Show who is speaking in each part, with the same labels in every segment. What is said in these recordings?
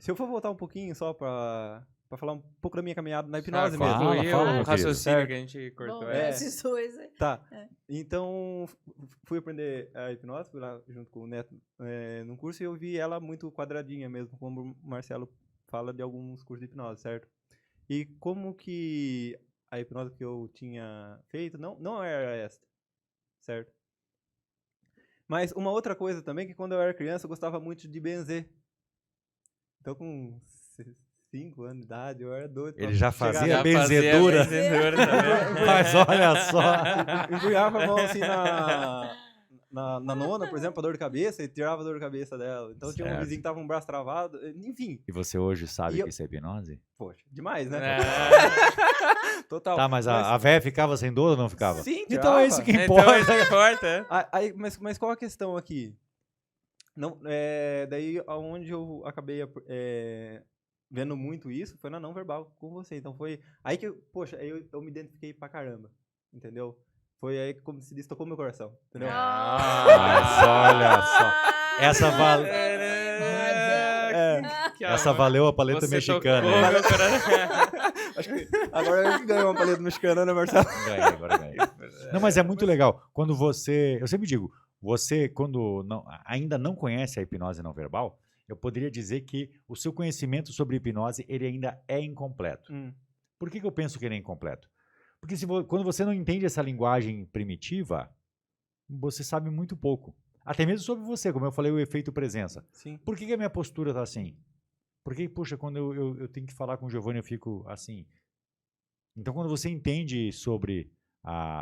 Speaker 1: Se eu for voltar um pouquinho só pra falar um pouco da minha caminhada na hipnose mesmo.
Speaker 2: Fala,
Speaker 3: Concluir
Speaker 2: fala,
Speaker 3: o
Speaker 2: meu
Speaker 3: raciocínio
Speaker 1: querido.
Speaker 3: que a gente cortou.
Speaker 4: Bom,
Speaker 1: É.
Speaker 4: esses dois, né?
Speaker 1: Tá. Então, fui aprender a hipnose, fui lá junto com o Neto num curso e eu vi ela muito quadradinha mesmo, como o Marcelo fala de alguns cursos de hipnose, certo? E como que a hipnose que eu tinha feito não era essa, certo? Mas uma outra coisa também, que quando eu era criança eu gostava muito de benzer. Então com 5 anos de idade eu era doido.
Speaker 2: Ele já
Speaker 1: chegar-
Speaker 2: fazia
Speaker 3: Já
Speaker 2: benzedura.
Speaker 3: benzedura também.
Speaker 2: Mas olha só.
Speaker 1: Empunhava a mão assim na nona, por exemplo, pra dor de cabeça, e tirava a dor de cabeça dela. Então tinha um
Speaker 2: Certo.
Speaker 1: vizinho que tava com o braço travado, enfim.
Speaker 2: E você hoje sabe
Speaker 1: E eu-
Speaker 2: que isso é hipnose?
Speaker 1: Poxa, demais, né?
Speaker 3: É.
Speaker 1: Total.
Speaker 2: Tá, mas a véia ficava sem dor ou não ficava?
Speaker 1: Sim,
Speaker 2: Então
Speaker 1: tirava.
Speaker 2: é isso que
Speaker 3: Então,
Speaker 2: importa.
Speaker 3: isso que importa. É.
Speaker 1: Mas qual a questão aqui? Não, daí, aonde eu acabei vendo muito isso, foi na não verbal com você. Então foi aí que, poxa, aí eu me identifiquei pra caramba, entendeu? Foi aí que como se diz, tocou meu coração, entendeu?
Speaker 2: Mas olha só. Essa vale-
Speaker 3: Que
Speaker 2: Essa
Speaker 3: amor.
Speaker 2: valeu a paleta
Speaker 3: Você
Speaker 2: mexicana.
Speaker 3: tocou
Speaker 2: hein?
Speaker 3: meu coração.
Speaker 1: Acho que agora eu que ganhei uma paleta mexicana, né, Marcelo?
Speaker 2: Ganhei, agora ganhei. Não, mas é muito legal. Quando você. Eu sempre digo, você, quando ainda não conhece a hipnose não verbal, eu poderia dizer que o seu conhecimento sobre hipnose ele ainda é incompleto. Por que eu penso que ele é incompleto? Porque quando você não entende essa linguagem primitiva, você sabe muito pouco. Até mesmo sobre você, como eu falei, o efeito presença.
Speaker 1: Sim.
Speaker 2: Por que a minha postura está assim? Porque, puxa, quando eu tenho que falar com o Giovanni, eu fico assim. Então, quando você entende sobre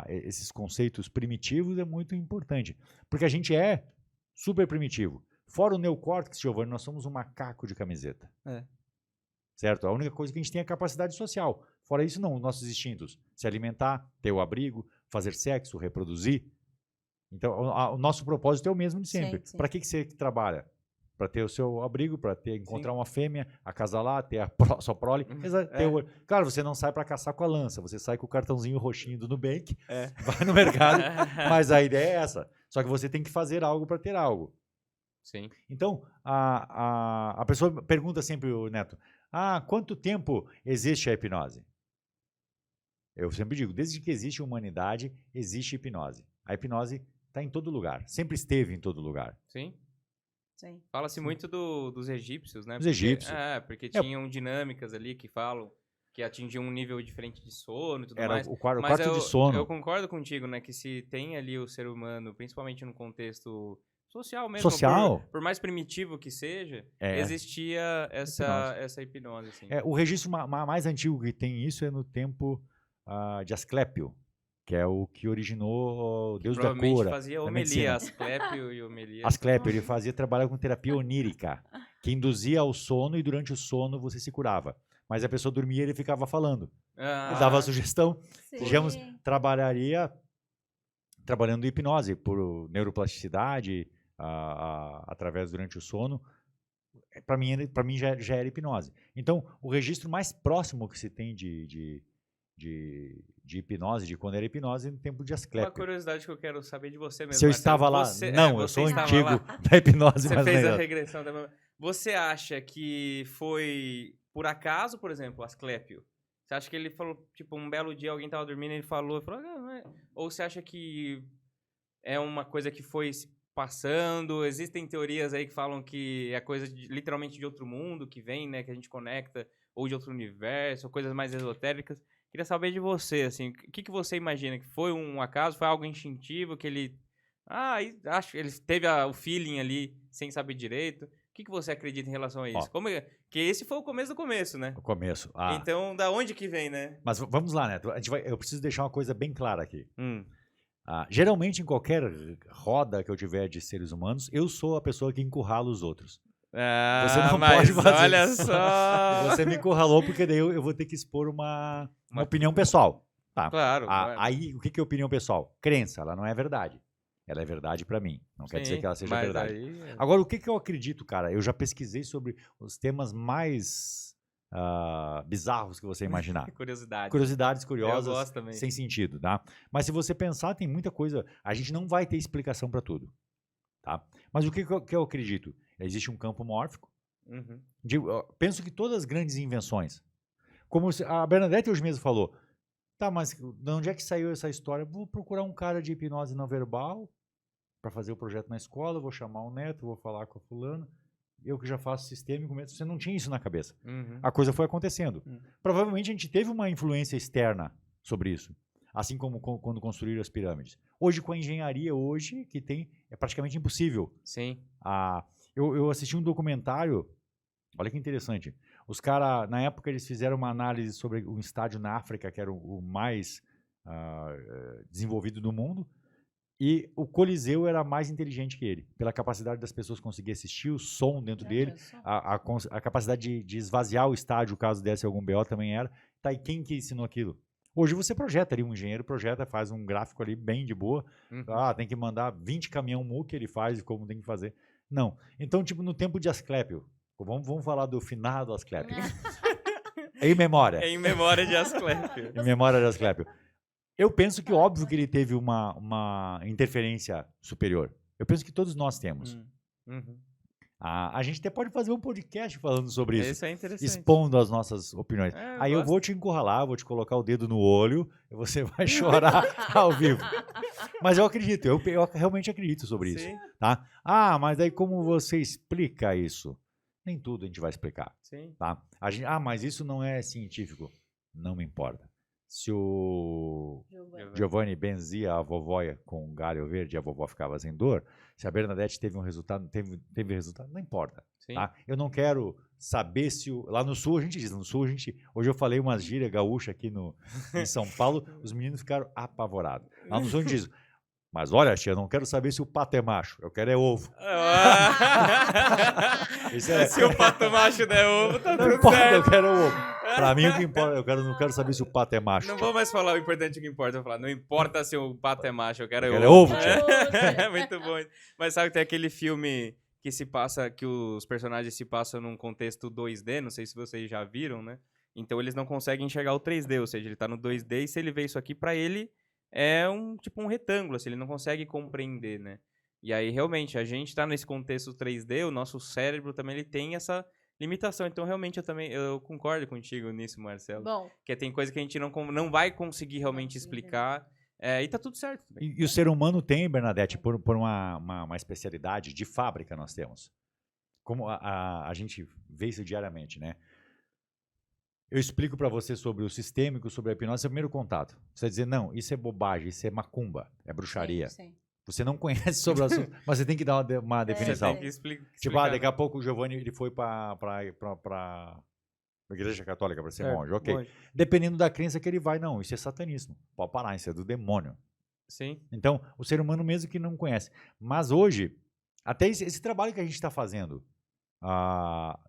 Speaker 2: esses conceitos primitivos, é muito importante. Porque a gente é super primitivo. Fora o neocórtex, Giovanni, nós somos um macaco de camiseta. Certo? A única coisa que a gente tem é a capacidade social. Fora isso, não. Nossos instintos. Se alimentar, ter o abrigo, fazer sexo, reproduzir. Então, o nosso propósito é o mesmo de sempre.
Speaker 4: Sim, sim.
Speaker 2: Para que você trabalha? Para ter o seu abrigo, para encontrar uma fêmea, acasalar, ter a sua prole. Claro, você não sai para caçar com a lança, você sai com o cartãozinho roxinho do Nubank, vai no mercado, mas a ideia é essa. Só que você tem que fazer algo para ter algo.
Speaker 3: Sim.
Speaker 2: Então, a pessoa pergunta sempre, o Neto, quanto tempo existe a hipnose? Eu sempre digo, desde que existe humanidade, existe hipnose. A hipnose está em todo lugar, sempre esteve em todo lugar.
Speaker 3: Sim.
Speaker 4: Sim.
Speaker 3: Fala-se muito dos egípcios, né?
Speaker 2: Os egípcios.
Speaker 3: Porque tinham dinâmicas ali que falam que atingiam um nível diferente de sono e tudo
Speaker 2: Era
Speaker 3: mais.
Speaker 2: o quarto
Speaker 3: Mas
Speaker 2: de sono.
Speaker 3: Eu concordo contigo, né? Que se tem ali o ser humano, principalmente no contexto social mesmo,
Speaker 2: Social?
Speaker 3: por mais primitivo que seja,
Speaker 2: É.
Speaker 3: existia essa hipnose. Assim.
Speaker 2: O registro mais antigo que tem isso é no tempo de Asclépio, que é o que originou o Deus da
Speaker 3: Provavelmente
Speaker 2: cura.
Speaker 3: fazia
Speaker 2: da
Speaker 3: homilia,
Speaker 2: medicina.
Speaker 3: Asclépio e homilia.
Speaker 2: Asclépio, ele fazia trabalho com terapia onírica, que induzia ao sono e durante o sono você se curava. Mas a pessoa dormia e ele ficava falando. Ele dava a sugestão.
Speaker 4: Sim.
Speaker 2: Digamos, trabalhando hipnose por neuroplasticidade, através durante o sono. Para mim já era hipnose. Então, o registro mais próximo que se tem de hipnose, de quando era hipnose, no tempo de
Speaker 3: Uma
Speaker 2: Asclépio.
Speaker 3: curiosidade que eu quero saber de você mesmo.
Speaker 2: Se eu
Speaker 3: Marcelo.
Speaker 2: estava lá, não, eu
Speaker 3: você
Speaker 2: sou
Speaker 3: estava
Speaker 2: antigo
Speaker 3: lá.
Speaker 2: da hipnose,
Speaker 3: Você
Speaker 2: mas
Speaker 3: fez
Speaker 2: não
Speaker 3: a
Speaker 2: é.
Speaker 3: regressão. Você acha que foi por acaso, por exemplo, Asclépio? Você acha que ele falou, tipo, um belo dia alguém estava dormindo e ele falou, não é. Ou você acha que é uma coisa que foi se passando? Existem teorias aí que falam que é coisa literalmente de outro mundo que vem, né, que a gente conecta, ou de outro universo, ou coisas mais esotéricas. Queria saber de você, assim, o que você imagina? Que foi um acaso? Foi algo instintivo que ele... acho que ele teve o feeling ali, sem saber direito. O que você acredita em relação a isso? Que esse foi o começo do começo, né?
Speaker 2: O começo.
Speaker 3: Então, da onde que vem, né?
Speaker 2: Mas vamos lá, Neto. Eu preciso deixar uma coisa bem clara aqui. Geralmente, em qualquer roda que eu tiver de seres humanos, eu sou a pessoa que encurrala os outros. Você não pode fazer
Speaker 3: olha
Speaker 2: isso.
Speaker 3: só!
Speaker 2: Você me encurralou porque daí eu vou ter que expor uma opinião pessoal. Tá.
Speaker 3: Claro.
Speaker 2: Aí, o que é opinião pessoal? Crença, ela não é verdade. Ela é verdade pra mim. Não quer dizer que ela seja verdade. Agora, o que eu acredito, cara? Eu já pesquisei sobre os temas mais bizarros que você imaginar. Curiosidades curiosas,
Speaker 3: Eu gosto também.
Speaker 2: sem sentido, tá? Mas se você pensar, tem muita coisa. A gente não vai ter explicação para tudo, tá? Mas o que eu acredito? Existe um campo mórfico,
Speaker 3: Uhum.
Speaker 2: Penso que todas as grandes invenções, como a Bernadette hoje mesmo falou, tá, mas de onde é que saiu essa história? Vou procurar um cara de hipnose não verbal para fazer o projeto na escola, vou chamar o neto, vou falar com a fulano, eu que já faço sistêmico, você não tinha isso na cabeça.
Speaker 3: Uhum.
Speaker 2: A coisa foi acontecendo. Provavelmente a gente teve uma influência externa sobre isso, assim como quando construíram as pirâmides. Hoje, com a engenharia que tem, é praticamente impossível.
Speaker 3: Sim.
Speaker 2: Eu assisti um documentário, olha que interessante. Os caras, na época, eles fizeram uma análise sobre um estádio na África, que era o mais desenvolvido do mundo, e o Coliseu era mais inteligente que ele, pela capacidade das pessoas conseguir assistir, o som dentro dele, a capacidade de esvaziar o estádio, caso desse algum BO também era. Tá, e quem que ensinou aquilo? Hoje você projeta ali, um engenheiro projeta, faz um gráfico ali bem de boa. Tem que mandar 20 caminhão MUC, ele faz como tem que fazer. Não. Então, tipo, no tempo de Asclépio, vamos falar do finado Asclépio. Em memória.
Speaker 3: Em memória de Asclépio.
Speaker 2: Em memória de Asclépio. Eu penso que, óbvio, que ele teve uma interferência superior. Eu penso que todos nós temos.
Speaker 3: Uhum.
Speaker 2: A gente até pode fazer um podcast falando sobre isso.
Speaker 3: Isso é interessante.
Speaker 2: Expondo as nossas opiniões. Aí eu vou te encurralar, vou te colocar o dedo no olho, e você vai chorar ao vivo. Mas eu acredito, eu realmente acredito sobre isso. Tá? Mas daí como você explica isso? Nem tudo a gente vai explicar.
Speaker 3: Sim.
Speaker 2: Tá? Mas isso não é científico. Não me importa. Se o Giovanni benzia a vovó com galho verde e a vovó ficava sem dor, se a Bernadette teve resultado, não importa. Tá? Eu não quero saber se lá no Sul a gente diz, hoje eu falei umas gírias gaúcha aqui em São Paulo, os meninos ficaram apavorados. Lá no Sul a gente diz, mas olha, tia, eu não quero saber se o pato é macho, eu quero ovo.
Speaker 3: Se o pato macho der ovo, tá
Speaker 2: não
Speaker 3: tudo
Speaker 2: importa,
Speaker 3: certo.
Speaker 2: Eu quero ovo. Pra mim, o que importa, eu não quero saber se o pato é macho.
Speaker 3: Não vou mais falar o importante, o que importa. Eu vou falar, não importa se o pato é macho, eu quero
Speaker 2: ovo.
Speaker 3: Muito bom. Mas sabe, tem aquele filme que se passa, que os personagens se passam num contexto 2D, não sei se vocês já viram, né? Então eles não conseguem enxergar o 3D, ou seja, ele tá no 2D e se ele vê isso aqui, pra ele é um retângulo, assim, ele não consegue compreender, né? E aí, realmente, a gente tá nesse contexto 3D, o nosso cérebro também ele tem essa limitação. Então, realmente, eu concordo contigo nisso, Marcelo.
Speaker 4: Bom.
Speaker 3: Que tem coisa que a gente não vai conseguir realmente explicar. E tá tudo certo.
Speaker 2: E o ser humano tem, Bernadette, por uma especialidade de fábrica nós temos. Como a gente vê isso diariamente, né? Eu explico para você sobre o sistêmico, sobre a hipnose, esse é o primeiro contato. Você vai dizer, não, isso é bobagem, isso é macumba, é bruxaria.
Speaker 4: Sim.
Speaker 2: Você não conhece sobre o assunto, mas você tem que dar uma definição.
Speaker 3: Você tem que explicar.
Speaker 2: Tipo, daqui a pouco o Giovanni ele foi para a Igreja Católica para ser monge, ok. Monge. Dependendo da crença que ele vai, não, isso é satanismo. Pode parar, isso é do demônio.
Speaker 3: Sim.
Speaker 2: Então, o ser humano mesmo que não conhece. Mas hoje, até esse trabalho que a gente está fazendo, a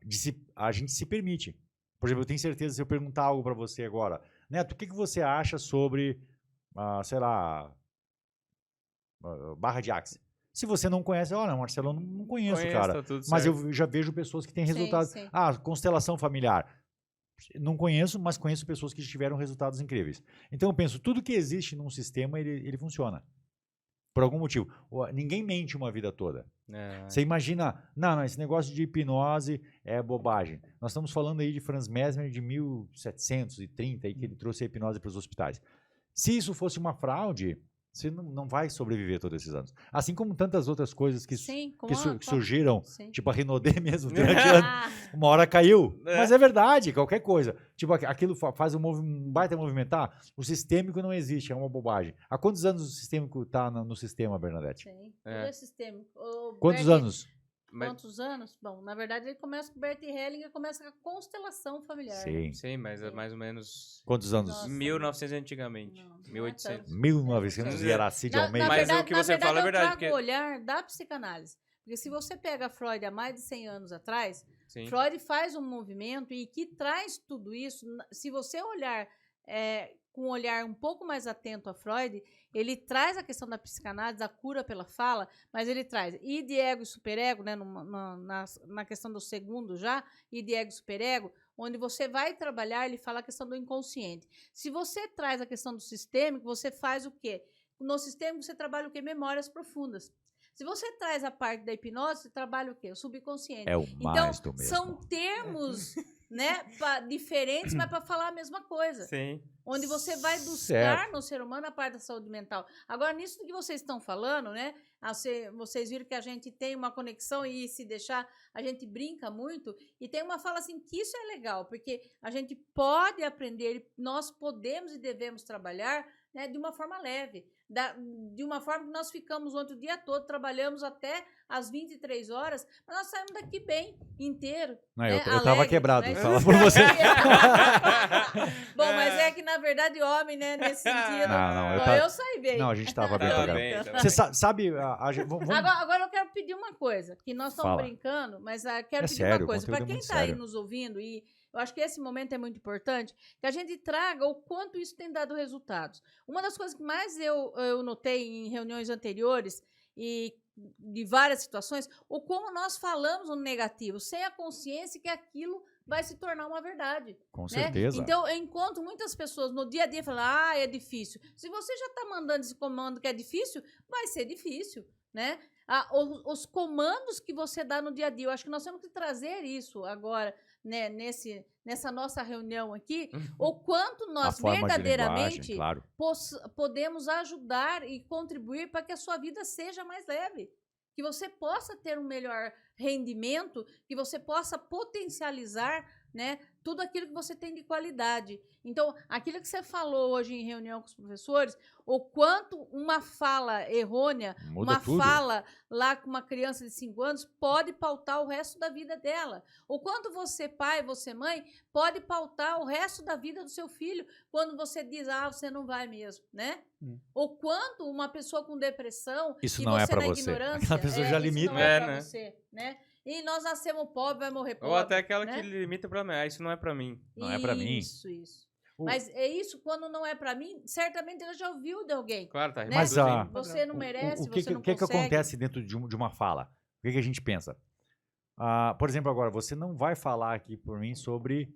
Speaker 2: gente se permite. Por exemplo, eu tenho certeza, se eu perguntar algo para você agora, Neto, o que você acha sobre, sei lá, barra de Axis? Se você não conhece, olha, Marcelo, eu não conheço, cara.
Speaker 3: Tá
Speaker 2: mas
Speaker 3: certo.
Speaker 2: Eu já vejo pessoas que têm resultados.
Speaker 4: Sim.
Speaker 2: Constelação familiar. Não conheço, mas conheço pessoas que tiveram resultados incríveis. Então eu penso, tudo que existe num sistema, ele funciona. Por algum motivo. Ninguém mente uma vida toda. Você imagina, não, esse negócio de hipnose é bobagem. Nós estamos falando aí de Franz Mesmer de 1730, aí, que ele trouxe a hipnose para os hospitais. Se isso fosse uma fraude, você não vai sobreviver todos esses anos. Assim como tantas outras coisas que surgiram, tipo a Renaudê mesmo, durante anos, uma hora caiu. Mas é verdade, qualquer coisa. Tipo, aquilo faz um baita movimentar. O sistêmico não existe, é uma bobagem. Há quantos anos o sistêmico está no sistema, Bernadette?
Speaker 4: Sim, tudo é sistêmico.
Speaker 2: Quantos anos?
Speaker 4: Quantos anos? Bom, na verdade, ele começa com o Bert Hellinger, começa com a constelação familiar.
Speaker 3: Sim, mas é mais ou menos...
Speaker 2: Quantos anos?
Speaker 3: 1900 antigamente. Não, 1800.
Speaker 2: 1900 e Aracide Almeida.
Speaker 3: Mas o que você fala é verdade.
Speaker 4: Eu trago o olhar da psicanálise. Porque se você pega Freud há mais de 100 anos atrás,
Speaker 3: Sim.
Speaker 4: Freud faz um movimento e que traz tudo isso. Se você olhar com um olhar um pouco mais atento a Freud, ele traz a questão da psicanálise, da cura pela fala, mas ele traz id, ego e superego, né, na questão do segundo já, id, ego e superego, onde você vai trabalhar, ele fala a questão do inconsciente. Se você traz a questão do sistêmico, você faz o quê? No sistêmico você trabalha o quê? Memórias profundas. Se você traz a parte da hipnose, você trabalha o quê? O subconsciente.
Speaker 2: É o
Speaker 4: Então,
Speaker 2: mais do mesmo.
Speaker 4: são termos, né, diferentes, mas para falar a mesma coisa.
Speaker 3: Sim.
Speaker 4: Onde você vai buscar
Speaker 2: Certo.
Speaker 4: no ser humano a parte da saúde mental. Agora, nisso que vocês estão falando, né? Vocês viram que a gente tem uma conexão e se deixar, a gente brinca muito. E tem uma fala assim que isso é legal, porque a gente pode aprender, nós podemos e devemos trabalhar, né, de uma forma leve. De uma forma que nós ficamos ontem o dia todo, trabalhamos até às 23 horas, mas nós saímos daqui bem, inteiro.
Speaker 2: Não,
Speaker 4: né,
Speaker 2: eu tava
Speaker 4: alegre,
Speaker 2: quebrado,
Speaker 4: né?
Speaker 2: fala por você.
Speaker 4: Bom, mas é que na verdade homem, né, nesse sentido.
Speaker 2: Não, eu
Speaker 4: Bom,
Speaker 2: tava-
Speaker 4: eu saí bem.
Speaker 2: Não, a gente tava bem
Speaker 3: Tava
Speaker 2: pra
Speaker 3: bem,
Speaker 2: caramba.
Speaker 3: tava
Speaker 2: Você
Speaker 3: bem.
Speaker 2: sabe, vamos...
Speaker 4: Agora eu quero pedir uma coisa, que nós estamos
Speaker 2: Fala.
Speaker 4: brincando, mas quero
Speaker 2: É
Speaker 4: pedir
Speaker 2: sério,
Speaker 4: uma
Speaker 2: o
Speaker 4: coisa.
Speaker 2: conteúdo
Speaker 4: Para
Speaker 2: é
Speaker 4: quem
Speaker 2: muito
Speaker 4: está aí
Speaker 2: sério.
Speaker 4: nos ouvindo, e eu acho que esse momento é muito importante, que a gente traga o quanto isso tem dado resultados. Uma das coisas que mais eu notei em reuniões anteriores e de várias situações, o como nós falamos no negativo, sem a consciência que aquilo vai se tornar uma verdade.
Speaker 2: Com
Speaker 4: né?
Speaker 2: certeza.
Speaker 4: Então, eu encontro muitas pessoas no dia a dia falando, é difícil. Se você já está mandando esse comando que é difícil, vai ser difícil, né? Os comandos que você dá no dia a dia, eu acho que nós temos que trazer isso agora, né, nessa nossa reunião aqui, o quanto
Speaker 2: A
Speaker 4: nós
Speaker 2: forma de
Speaker 4: verdadeiramente
Speaker 2: linguagem, claro.
Speaker 4: podemos ajudar e contribuir para que a sua vida seja mais leve. Que você possa ter um melhor rendimento, que você possa potencializar, né, tudo aquilo que você tem de qualidade. Então, aquilo que você falou hoje em reunião com os professores, o quanto uma fala errônea,
Speaker 2: Muda
Speaker 4: uma
Speaker 2: tudo.
Speaker 4: fala lá com uma criança de 5 anos, pode pautar o resto da vida dela. O quanto você, pai, você, mãe, pode pautar o resto da vida do seu filho quando você diz, você não vai mesmo, né? O quanto uma pessoa com depressão
Speaker 2: Isso
Speaker 4: e
Speaker 2: não é
Speaker 4: você
Speaker 2: pra
Speaker 4: na
Speaker 2: você.
Speaker 4: ignorância,
Speaker 2: Aquela pessoa já
Speaker 4: isso
Speaker 2: limita.
Speaker 4: não é
Speaker 3: É,
Speaker 4: pra
Speaker 3: né?
Speaker 4: você, né? E nós nascemos pobre, vai morrer pobre.
Speaker 3: Ou até aquela
Speaker 4: né?
Speaker 3: que limita pra mim. Isso não é pra mim.
Speaker 2: Não é pra mim.
Speaker 4: Isso.
Speaker 2: O-
Speaker 4: Mas é isso, quando não é pra mim, certamente ela já ouviu de alguém.
Speaker 3: Claro, tá.
Speaker 4: Né?
Speaker 2: Mas,
Speaker 3: reproduzindo.
Speaker 4: Você não merece,
Speaker 2: o que,
Speaker 4: você não
Speaker 2: que
Speaker 4: consegue.
Speaker 2: acontece dentro de uma fala? O que a gente pensa? Por exemplo, agora, você não vai falar aqui por mim sobre,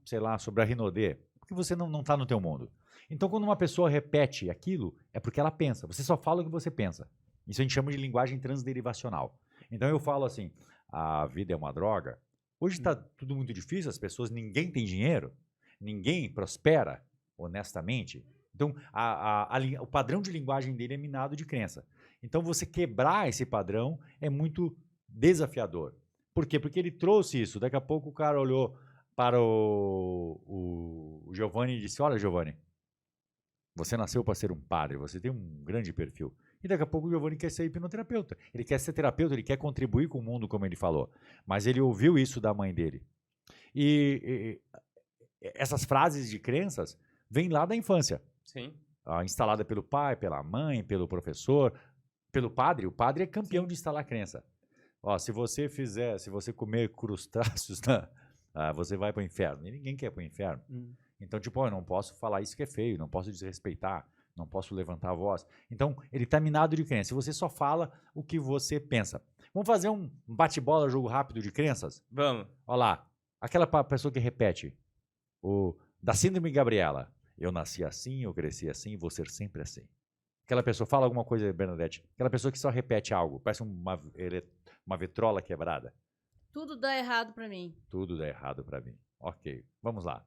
Speaker 2: sei lá, sobre a Rinodê, porque você não está no teu mundo. Então, quando uma pessoa repete aquilo, é porque ela pensa. Você só fala o que você pensa. Isso a gente chama de linguagem transderivacional. Então, eu falo assim, a vida é uma droga. Hoje está tudo muito difícil, as pessoas, ninguém tem dinheiro, ninguém prospera honestamente. Então, o padrão de linguagem dele é minado de crença. Então, você quebrar esse padrão é muito desafiador. Por quê? Porque ele trouxe isso. Daqui a pouco o cara olhou para o Giovanni e disse, olha, Giovanni, você nasceu para ser um padre, você tem um grande perfil. E daqui a pouco o Giovanni quer ser hipnoterapeuta. Ele quer ser terapeuta, ele quer contribuir com o mundo, como ele falou. Mas ele ouviu isso da mãe dele. E essas frases de crenças vêm lá da infância.
Speaker 3: Sim.
Speaker 2: Instalada pelo pai, pela mãe, pelo professor, pelo padre. O padre é campeão de instalar crença. Se você comer crustáceos, você vai para o inferno. E ninguém quer para o inferno. Então, tipo, eu não posso falar isso que é feio, não posso desrespeitar, não posso levantar a voz. Então, ele está minado de crença. Você só fala o que você pensa. Vamos fazer um bate-bola, jogo rápido de crenças?
Speaker 3: Vamos.
Speaker 2: Olha lá, aquela pessoa que repete, da síndrome Gabriela. Eu nasci assim, eu cresci assim, vou ser sempre assim. Aquela pessoa, fala alguma coisa, Bernadette. Aquela pessoa que só repete algo, parece uma vitrola quebrada.
Speaker 4: Tudo dá errado pra mim.
Speaker 2: Tudo dá errado para mim. Ok, vamos lá.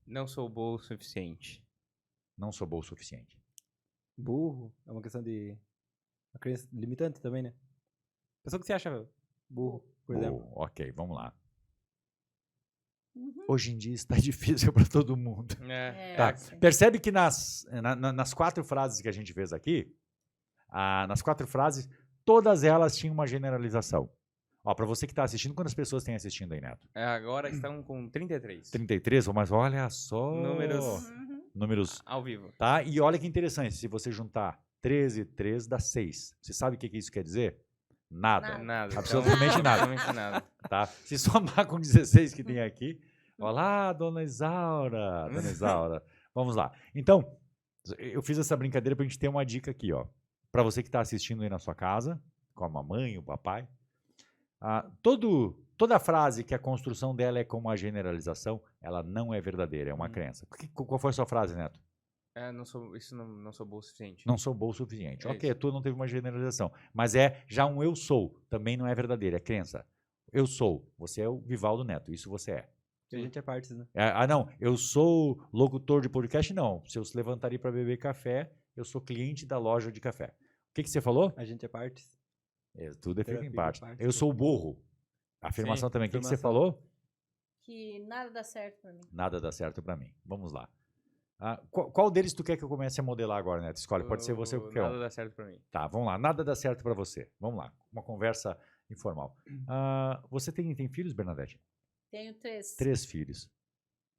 Speaker 3: Não sou boa o suficiente.
Speaker 2: Não sou bom o suficiente.
Speaker 1: Burro é uma questão de... Uma crença limitante também, né? Pessoa que se acha burro, por exemplo.
Speaker 2: Bom, ok, vamos lá.
Speaker 4: Uhum.
Speaker 2: Hoje em dia está difícil para todo mundo. Tá.
Speaker 4: Sim.
Speaker 2: Percebe que nas 4 frases que a gente fez aqui, nas 4 frases, todas elas tinham uma generalização. Para você que está assistindo, quantas pessoas tem assistindo aí, Neto?
Speaker 3: Agora estão com 33.
Speaker 2: 33, mas olha só.
Speaker 3: Números.
Speaker 4: Uhum.
Speaker 2: Números,
Speaker 3: Ao vivo.
Speaker 2: tá? E olha que interessante, se você juntar 13 e 3 dá 6. Você sabe o que isso quer dizer? Nada.
Speaker 3: Nada.
Speaker 2: Absolutamente nada.
Speaker 3: Absolutamente nada.
Speaker 2: Tá? Se somar com 16 que tem aqui, olá, dona Isaura. Dona Isaura. Vamos lá. Então, eu fiz essa brincadeira para a gente ter uma dica aqui, ó. Para você que está assistindo aí na sua casa, com a mamãe, o papai. Toda frase que a construção dela é como uma generalização, ela não é verdadeira, é uma crença. Qual foi a sua frase, Neto?
Speaker 3: Não sou bom o suficiente.
Speaker 2: Não sou bom o suficiente.
Speaker 3: É
Speaker 2: Ok,
Speaker 3: isso.
Speaker 2: tu não teve uma generalização. Mas é já um eu sou. Também não é verdadeiro, é crença. Eu sou. Você é o Vivaldo Neto. Isso você é.
Speaker 1: A gente é partes, né?
Speaker 2: Não. Eu sou locutor de podcast? Não. Se eu se levantaria para beber café, eu sou cliente da loja de café. O que você falou?
Speaker 1: A gente é partes.
Speaker 2: Tudo é feito em
Speaker 1: Terapia,
Speaker 2: parte.
Speaker 1: parte,
Speaker 2: Eu sou burro. Afirmação
Speaker 3: Sim,
Speaker 2: também. O que você
Speaker 1: afirmação.
Speaker 2: falou?
Speaker 4: Que nada dá certo pra mim.
Speaker 2: Nada dá certo para mim. Vamos lá. Qual deles tu quer que eu comece a modelar agora, Neto? Escolhe, pode ser você ou qualquer
Speaker 3: Nada
Speaker 2: um.
Speaker 3: dá certo pra mim.
Speaker 2: Tá, vamos lá. Nada dá certo para você. Vamos lá. Uma conversa informal. Você tem filhos, Bernadette?
Speaker 4: Tenho 3.
Speaker 2: 3 filhos.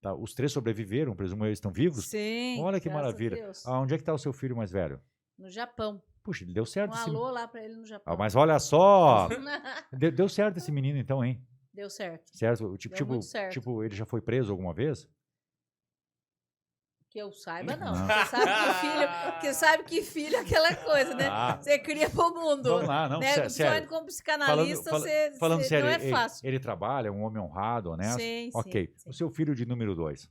Speaker 2: Tá, os 3 sobreviveram, presumo eles estão vivos?
Speaker 4: Sim.
Speaker 2: Olha que
Speaker 4: graças a
Speaker 2: maravilha.
Speaker 4: Deus.
Speaker 2: Onde é que está o seu filho mais velho?
Speaker 4: No Japão.
Speaker 2: Puxa, ele deu
Speaker 4: Um
Speaker 2: certo esse
Speaker 4: alô lá pra ele no Japão.
Speaker 2: Mas olha só! Deu certo esse menino então, hein?
Speaker 4: Deu certo.
Speaker 2: Certo?
Speaker 4: Deu muito certo.
Speaker 2: Tipo, ele já foi preso alguma vez?
Speaker 4: Que eu saiba, não.
Speaker 2: Não.
Speaker 4: Porque sabe que filho é aquela coisa, né?
Speaker 2: Ah.
Speaker 4: Você cria pro mundo.
Speaker 2: Vamos lá, não,
Speaker 4: Né?
Speaker 2: sério.
Speaker 4: Como psicanalista,
Speaker 2: Falando
Speaker 4: você
Speaker 2: sério,
Speaker 4: não é fácil.
Speaker 2: ele trabalha, é um homem honrado, honesto?
Speaker 4: Sim,
Speaker 2: Ok.
Speaker 4: sim, sim.
Speaker 2: O seu filho de número 2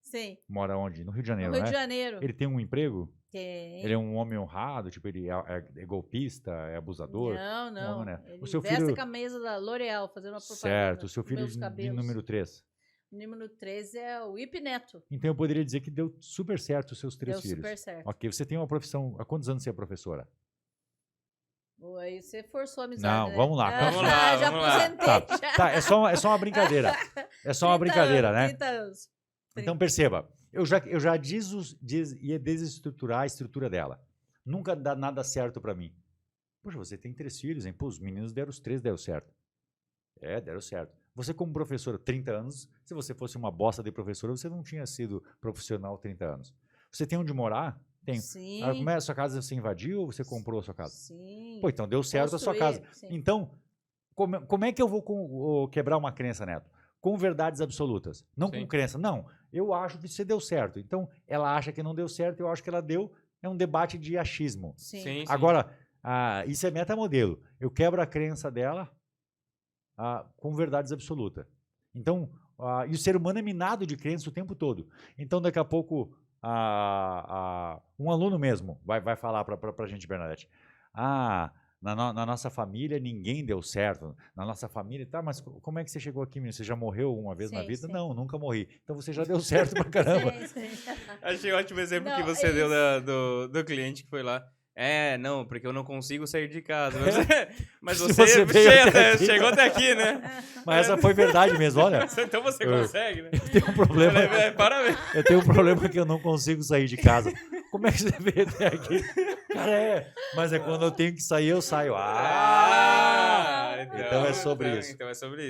Speaker 4: Sim.
Speaker 2: mora onde? No Rio de
Speaker 4: No
Speaker 2: Janeiro,
Speaker 4: Rio
Speaker 2: né?
Speaker 4: de Janeiro.
Speaker 2: Ele tem um emprego?
Speaker 4: Tem.
Speaker 2: Ele é um homem honrado? Tipo, ele é golpista, é abusador?
Speaker 4: Não, não.
Speaker 2: né?
Speaker 4: Ele
Speaker 2: O seu
Speaker 4: veste
Speaker 2: filho-
Speaker 4: a camisa da L'Oréal, fazendo uma propaganda.
Speaker 2: Certo. O seu
Speaker 4: com
Speaker 2: filho
Speaker 4: meus
Speaker 2: de
Speaker 4: cabelos.
Speaker 2: número 3?
Speaker 4: O número 3 é o Ip Neto.
Speaker 2: Então eu poderia dizer que deu super certo os seus 3
Speaker 4: Deu
Speaker 2: filhos.
Speaker 4: super certo.
Speaker 2: Ok, você tem uma profissão. Há quantos anos você é professora?
Speaker 4: Boa, aí você forçou a amizade.
Speaker 2: Não,
Speaker 4: né?
Speaker 2: vamos lá.
Speaker 3: Vamos lá,
Speaker 4: Já
Speaker 3: vamos lá.
Speaker 4: aposentei. já.
Speaker 2: Tá, é só uma brincadeira. É só uma
Speaker 4: 30
Speaker 2: brincadeira,
Speaker 4: anos,
Speaker 2: né?
Speaker 4: 30 anos.
Speaker 2: Então perceba, eu já ia desestruturar a estrutura dela. Nunca dá nada certo pra mim. Poxa, você tem 3 filhos, hein? Pô, os meninos os 3 deram certo. Deram certo. Você como professora, 30 anos, se você fosse uma bosta de professora, você não tinha sido profissional 30 anos. Você tem onde morar? Tem.
Speaker 4: Sim.
Speaker 2: Como é a sua casa? Você invadiu ou você comprou a sua casa?
Speaker 4: Sim.
Speaker 2: Pô, então deu certo a sua casa.
Speaker 4: Construir, sim.
Speaker 2: Então, como é que eu vou quebrar uma crença, Neto? Com verdades absolutas. Não
Speaker 3: Sim.
Speaker 2: com crença. Não, eu acho que você deu certo. Então, ela acha que não deu certo, eu acho que ela deu. É um debate de achismo.
Speaker 4: Sim.
Speaker 3: Sim.
Speaker 2: Agora, isso é metamodelo. Eu quebro a crença dela com verdades absolutas. Então, e o ser humano é minado de crença o tempo todo. Então, daqui a pouco, um aluno mesmo vai falar para a gente, Bernadette, na nossa família ninguém deu certo. Na nossa família, tá, mas como é que você chegou aqui, menino? Você já morreu uma vez na
Speaker 4: Sim,
Speaker 2: vida?
Speaker 4: sim.
Speaker 2: Não, nunca morri. Então você já deu certo pra caramba.
Speaker 4: Sim, sim.
Speaker 3: Achei ótimo o exemplo que
Speaker 4: Não,
Speaker 3: você
Speaker 4: é
Speaker 3: deu
Speaker 4: isso.
Speaker 3: do cliente que foi lá. Não, porque eu não consigo sair de casa. Mas
Speaker 2: Se
Speaker 3: você,
Speaker 2: você veio até aqui.
Speaker 3: chegou até aqui, né?
Speaker 2: Mas essa foi verdade mesmo, olha.
Speaker 3: Então você consegue, né?
Speaker 2: Eu tenho um problema.
Speaker 3: Eu falei, parabéns.
Speaker 2: Eu tenho um problema que eu não consigo sair de casa. Como é que você veio até aqui? Cara, mas é quando eu tenho que sair, eu saio. Então é sobre isso.
Speaker 3: Então é sobre isso.